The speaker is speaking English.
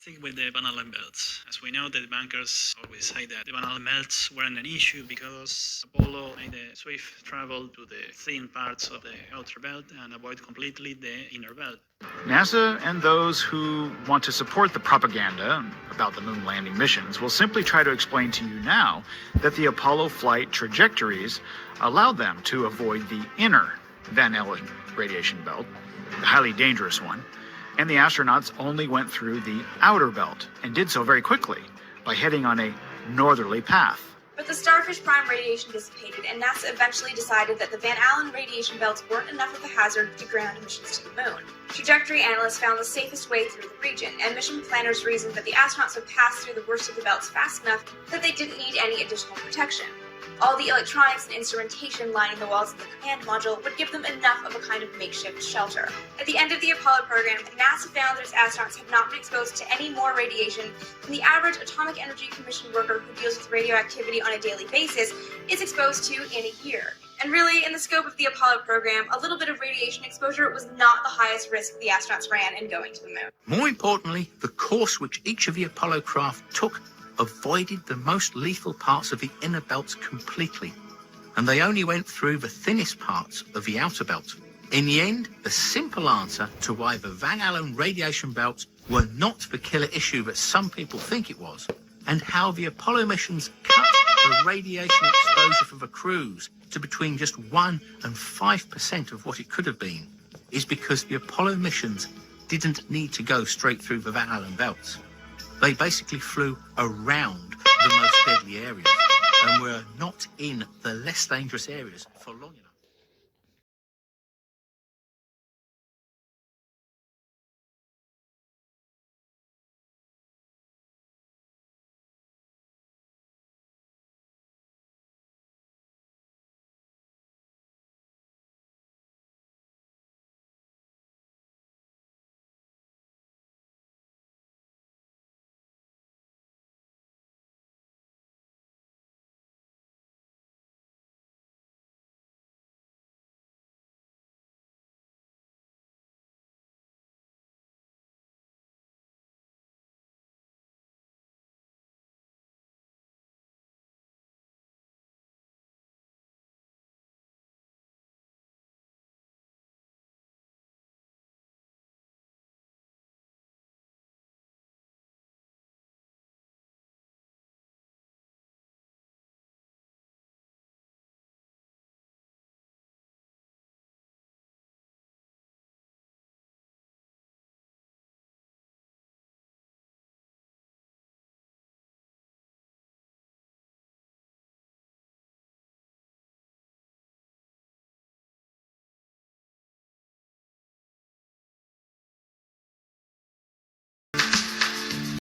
Stick with the Van Allen belts. As we know, the debunkers always say that the Van Allen belts weren't an issue because Apollo made a swift travel to the thin parts of the outer belt and avoid completely the inner belt. NASA and those who want to support the propaganda about the moon landing missions will simply try to explain to you now that the Apollo flight trajectories allowed them to avoid the inner Van Allen radiation belt, the highly dangerous one, and the astronauts only went through the outer belt and did so very quickly by heading on a northerly path. But the starfish prime radiation dissipated, and NASA eventually decided that the Van Allen radiation belts weren't enough of a hazard to ground missions to the moon. Trajectory analysts found the safest way through the region, and mission planners reasoned that the astronauts would pass through the worst of the belts fast enough that they didn't need any additional protection. All the electronics and instrumentation lining the walls of the command module would give them enough of a kind of makeshift shelter. At the end of the Apollo program, NASA found that its astronauts had not been exposed to any more radiation than the average Atomic Energy Commission worker who deals with radioactivity on a daily basis is exposed to in a year. And really, in the scope of the Apollo program, a little bit of radiation exposure was not the highest risk the astronauts ran in going to the moon. More importantly, the course which each of the Apollo craft took avoided the most lethal parts of the inner belt completely, and they only went through the thinnest parts of the outer belt. In the end, the simple answer to why the Van Allen radiation belts were not the killer issue that some people think it was, and how the Apollo missions cut the radiation exposure for the crews to between just 1% and 5% of what it could have been, is because the Apollo missions didn't need to go straight through the Van Allen belts. They basically flew around the most deadly areas and were not in the less dangerous areas for long.